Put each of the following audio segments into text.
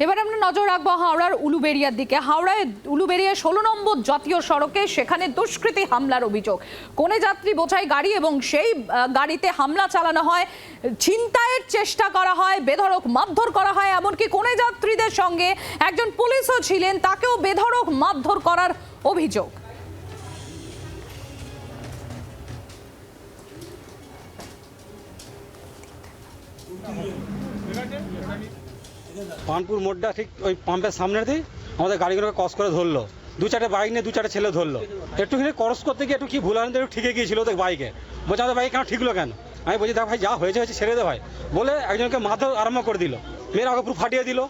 এবার আমরা নজর রাখবো হাওড়ার উলুবেড়িয়ার দিকে। হাওড়ায় উলুবেড়িয়া 16 নম্বর জাতীয় সড়কে সেখানে দুষ্কৃতী হামলার অভিযোগ। কোনে যাত্রী বোঝাই গাড়ি এবং সেই গাড়িতে হামলা চালানো হয়, ছিনতাইয়ের চেষ্টা করা হয়, বেধড়ক মারধর করা হয়। এমনকি কোনে যাত্রীদের সঙ্গে একজন পুলিশও ছিলেন, তাকেও বেধড়ক মারধর করার অভিযোগ। পানপুর মোড়টা ঠিক ওই পাম্পের সামনে দিয়ে আমাদের গাড়িগুলোকে ক্রস করে ধরলো। দু চারটে বাইক নিয়ে দু চারটে ছেলে ধরলো। একটুখানি ক্রস করতে গিয়ে একটু কি ভুল হয় একটু ঠিকই গিয়েছিল ওদের বাইকে। বলছে আমাদের বাইক কেন ঠিকলো কেন? আমি বলছি দেখ ভাই যা হয়েছে হয়েছে ছেড়ে দে ভাই বলে একজনকে মারধর আরম্ভ করে দিল। মেয়ের আগে পুরো ফাটিয়ে দিল।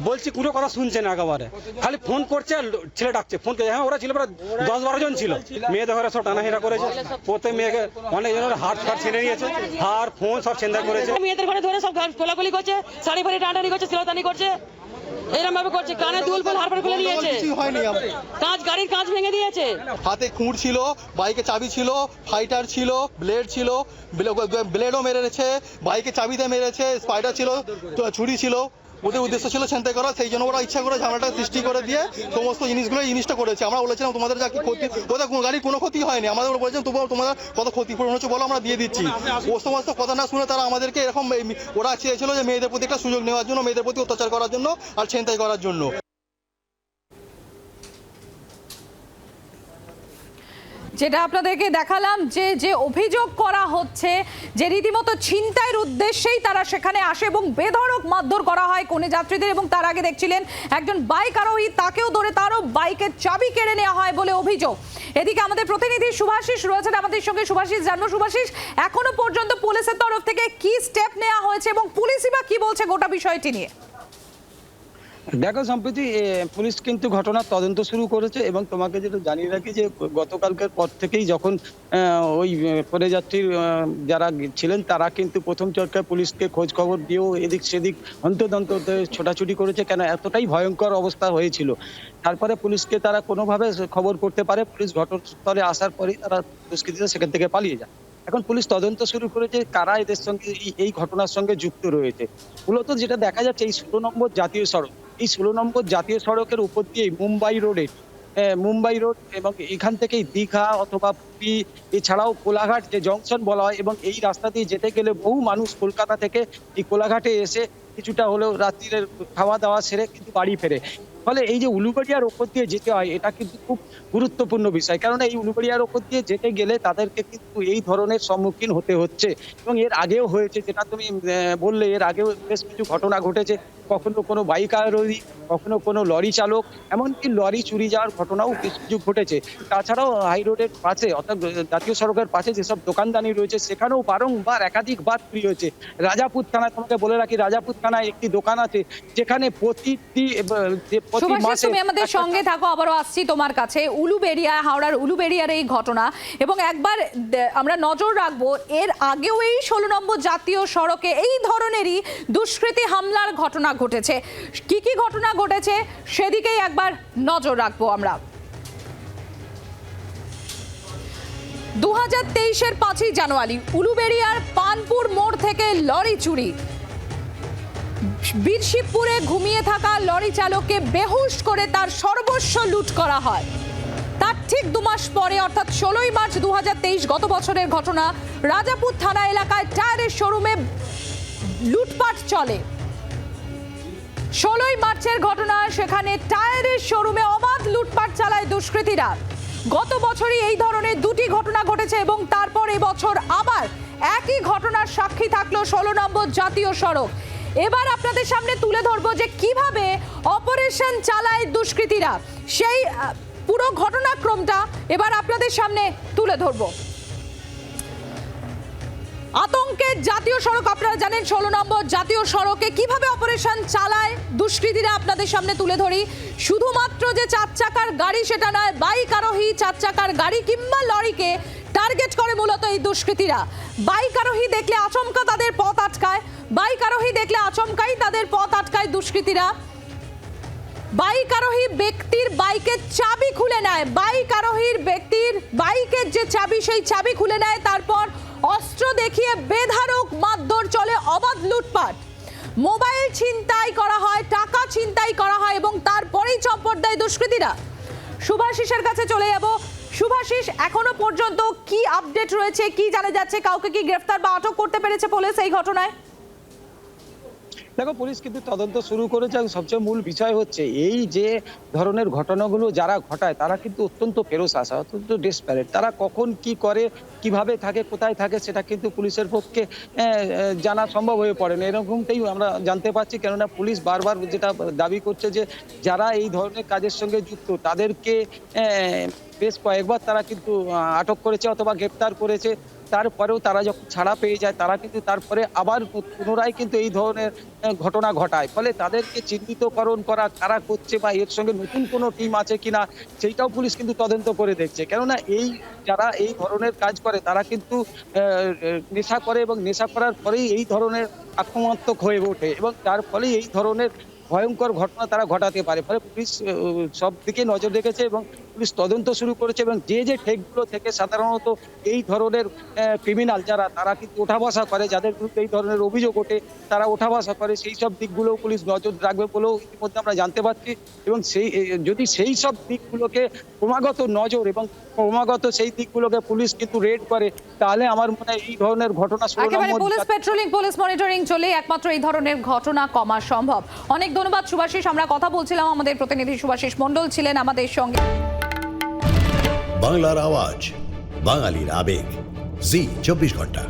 বলছি কোনো কথা শুনছে না, একেবারে খালি ফোন করছে, ছেলে ডাকছে, ফোন করছে। হ্যাঁ ওরা ছিল প্রায় 10-12 জন ছিল। মেয়েদের ঘরে সব টানাহিরা করেছে, প্রত্যেক মেয়েকে অনেকজনের হাত ছিঁড়ে নিয়েছে, হার ফোন সব ছিনতাই করেছে। মেয়েদের ঘরে ধরে সব কোলাকুলি করছে, শাড়ি ফাড়ি টানাটানি করছে, সিলাতানি করছে, এরকম ভাবে করছে। কানে দুল ফুল হারপার খুলে নিয়েছে, কাঁচ গাড়ির কাঁচ ভেঙে দিয়েছে। হাতে খুঁড় ছিল, বাইকে চাবি ছিল, ফাইটার ছিল, ব্লেড ছিল, ব্লেডও মেরেছে, বাইকে চাবিতে মেরেছে, স্পাইডার ছিল, ছুরি ছিল। ওদের উদ্দেশ্য ছিল ছিনতাই করা, সেই জন্য ওরা ইচ্ছা করে ঝামেলাটা সৃষ্টি করে দিয়ে সমস্ত জিনিসটা করেছে। আমরা বলেছিলাম তোমাদের যা কি ক্ষতি, ওদের গাড়ির কোনো ক্ষতি হয়নি। আমাদের বলেছেন তোমাদের কত ক্ষতিপূরণ হচ্ছে বলো, আমরা দিয়ে দিচ্ছি। ও সমস্ত কথা না শুনে তারা আমাদেরকে এরকম, ওরা চেয়েছিল যে মেয়েদের প্রতি একটা সুযোগ নেওয়ার জন্য, মেয়েদের প্রতি অত্যাচার করার জন্য আর ছিনতাই করার জন্য। যেটা আপনাদেরকে দেখালাম, যে অভিযোগ করা হচ্ছে যে রীতিমতো ছিনতাইয়ের উদ্দেশ্যেই তারা সেখানে আসে এবং বেধড়ক মারধর করা হয় কোনে যাত্রীদের। এবং তার আগে দেখছিলেন একজন বাইক আরোহী, তাকেও ধরে তারও বাইকের চাবি কেড়ে নেওয়া হয় বলে অভিযোগ। এদিকে আমাদের প্রতিনিধি শুভাশিস রয়েছেন আমাদের সঙ্গে। শুভাশিস, জানবো শুভাশিস, এখনো পর্যন্ত পুলিশের তরফ থেকে কি স্টেপ নেওয়া হয়েছে এবং পুলিশই বা কি বলছে গোটা বিষয়টি নিয়ে? দেখো সম্প্রতি পুলিশ কিন্তু ঘটনার তদন্ত শুরু করেছে এবং তোমাকে যেটা জানিয়ে রাখি যে গতকালকের পর থেকেই যখন ওই পদযাত্রীর যারা ছিলেন তারা কিন্তু প্রথম চরকায় পুলিশকে খোঁজ খবর দিয়েও এদিক সেদিক অন্তদন্ত ছোটাছুটি করেছে, কেন এতটাই ভয়ঙ্কর অবস্থা হয়েছিল। তারপরে পুলিশকে তারা কোনোভাবে খবর করতে পারে, পুলিশ ঘটনাস্থলে আসার পরেই তারা দুষ্কৃতীরা সেখান থেকে পালিয়ে যায়। এখন পুলিশ তদন্ত শুরু করেছে কারা এদের সঙ্গে এই ঘটনার সঙ্গে যুক্ত রয়েছে। মূলত যেটা দেখা যাচ্ছে এই 16 নম্বর জাতীয় সড়ক, এই 16 নম্বর জাতীয় সড়কের উপর দিয়ে মুম্বাই রোড এবং এখান থেকেই দীঘা অথবা পুরী, এছাড়াও কোলাঘাট যে জংশন বলা হয়, এবং এই রাস্তা দিয়ে যেতে গেলে বহু মানুষ কলকাতা থেকে এই কোলাঘাটে এসে কিছুটা হলেও রাত্রির খাওয়া দাওয়া সেরে কিন্তু বাড়ি ফেরে। ফলে এই যে উলুবেড়িয়ার ওপর দিয়ে যেতে হয় এটা কিন্তু খুব গুরুত্বপূর্ণ বিষয়, কারণ এই উলুবেড়িয়ার ওপর দিয়ে যেতে গেলে তাদেরকে কিন্তু এই ধরনের সম্মুখীন হতে হচ্ছে। এবং এর আগেও হয়েছে, যেটা তুমি বললে, এর আগেও বেশ কিছু ঘটনা ঘটেছে। কখনো কোনো বাইক আরোহী, কখনো কোনো লরি চালক, এমনকি লরি চুরি যাওয়ার ঘটনাও কিছু ঘটেছে। তাছাড়াও হাই রোডের পাশে অর্থাৎ জাতীয় সড়কের পাশে যেসব দোকানদানি রয়েছে সেখানেও বারংবার একাধিকবার চুরি হয়েছে। রাজাপুর থানায়, তোমাকে বলে রাখি, রাজাপুর থানায় একটি দোকান আছে যেখানে তুমি আমাদের সঙ্গে থাকো, আবারও আসছি তোমার কাছে। উলুবেড়িয়া, হাওড়ার উলুবেড়িয়ার এই ঘটনা, এবং একবার আমরা নজর রাখবো এর আগেও এই 16 নম্বর জাতীয় সড়কে এই ধরনেরই দুষ্কৃতী হামলার ঘটনা ঘটেছে। কি কি ঘটনা ঘটেছে সেদিকেই একবার নজর রাখবো আমরা। 2023-এর 5ই জানুয়ারি উলুবেড়িয়ার পানপুর মোড় থেকে লরি চুরি। বীরশিবপুরে ঘুমিয়ে থাকা লরি চালককে বেহুশ করে তার সর্বস্ব লুট করা হয়। তার ঠিক 2 মাস পরে অর্থাৎ 16ই মার্চ 2023 গত বছরের ঘটনা, রাজাপুর থানা এলাকায় টায়ারের শোরুমে লুটপাট চলে। 16ই মার্চের ঘটনা, সেখানে টায়ারের শোরুমে অবাধ লুটপাট চালায় দুষ্কৃতীরা। গত বছরই এই ধরনের 2টি ঘটনা ঘটেছে এবং তারপর এবছর আবার একই ঘটনার সাক্ষী থাকলো 16 নম্বর জাতীয় সড়ক। এবার আপনাদের সামনে তুলে ধরবো যে কিভাবে অপারেশন চালায় দুষ্কৃতীরা, সেই পুরো ঘটনাক্রমটা এবার আপনাদের সামনে তুলে ধরবো। আতঙ্কের জাতীয় সড়ক, আপনারা জানেন 16 নম্বর জাতীয় সড়কে কিভাবে অপারেশন চালায় দুষ্কৃতীরা আপনাদের সামনে তুলে ধরি। শুধুমাত্র যে 4 চাকার গাড়ি সেটা নয়, বাইক আরোহী, 4 চাকার গাড়ি কিংবা লরিকে টার্গেট করে মূলত এই দুষ্কৃতীরা। বাইক আরোহী দেখলে আচমকা তাদের পথ আটকায়, বাইক আরোহী দেখলে আচমকাই তাদের পথ আটকায় দুষ্কৃতীরা। বাইক আরোহী ব্যক্তির বাইকের চাবি খুলে নেয়, বাইক আরোহীর ব্যক্তির বাইকের যে চাবি সেই চাবি খুলে নেয়, তারপর অস্ত্র দেখিয়ে বেধড়ক মারধর চলে, অবাধ লুটপাট, মোবাইল ছিনতাই করা হয়, টাকা ছিনতাই দুষ্কৃতীরা? শুভাশিসের কাছে চলে যাব। শুভাশিস, এখনো পর্যন্ত কি আপডেট রয়েছে, কি জানা যাচ্ছে? কাউকে কি গ্রেফতার বা আটক করতে পেরেছে পুলিশ এই ঘটনায়? দেখো, পুলিশ কিন্তু তদন্ত শুরু করেছে এবং সবচেয়ে মূল বিষয় হচ্ছে এই যে ধরনের ঘটনাগুলো যারা ঘটায় তারা কিন্তু অত্যন্ত ফেরোসাস, অত্যন্ত ডেসপারেট। তারা কখন কি করে, কিভাবে থাকে, কোথায় থাকে সেটা কিন্তু পুলিশের পক্ষে জানা সম্ভব হয়ে পড়ে না। এরকমটাই আমরা জানতে পারছি, কেননা পুলিশ বারবার যেটা দাবি করছে যে যারা এই ধরনের কাজের সঙ্গে যুক্ত তাদেরকে বেশ কয়েকবার তারা কিন্তু আটক করেছে অথবা গ্রেপ্তার করেছে। তারপরেও তারা যখন ছাড়া পেয়ে যায় তারা কিন্তু তারপরে আবার পুনরায় কিন্তু এই ধরনের ঘটনা ঘটায়। ফলে তাদেরকে চিহ্নিতকরণ করা, কারা করছে বা এর সঙ্গে নতুন কোনো টিম আছে কিনা সেইটাও পুলিশ কিন্তু তদন্ত করে দেখছে। কেননা এই যারা এই ধরনের কাজ করে তারা কিন্তু নেশা করে এবং নেশা করার পরেই এই ধরনের আক্রমণাত্মক হয়ে ওঠে এবং তার ফলে এই ধরনের ভয়ঙ্কর ঘটনা তারা ঘটাতে পারে। ফলে পুলিশ সব দিকে নজর রেখেছে এবং পুলিশ তদন্ত শুরু করেছে এবং যে যে ঠেকগুলো থেকে সাধারণত এই ধরনের ক্রিমিনাল যারা তারা কিন্তু ওঠা বসা করে, যাদের বিরুদ্ধে এই ধরনের অভিযোগ ওঠে তারা ওঠা বসা করে, সেই সব দিকগুলোও পুলিশ নজর রাখবে বলেও ইতিমধ্যে আমরা জানতে পারছি। এবং যদি সেই সব দিকগুলোকে ক্রমাগত নজর এবং ক্রমাগত সেই দিকগুলোকে পুলিশ কিন্তু রেড করে, তাহলে আমার মনে হয় এই ধরনের ঘটনা একেবারে পুলিশ পেট্রোলিং, পুলিশ মনিটরিং চলে একমাত্র এই ধরনের ঘটনা কমা সম্ভব। অনেক ধন্যবাদ শুভাশিস। আমরা কথা বলছিলাম, আমাদের প্রতিনিধি শুভাশিস মণ্ডল ছিলেন আমাদের সঙ্গে। বাংলার আওয়াজ, বাঙালির আবেগ, জি 24 ঘন্টা।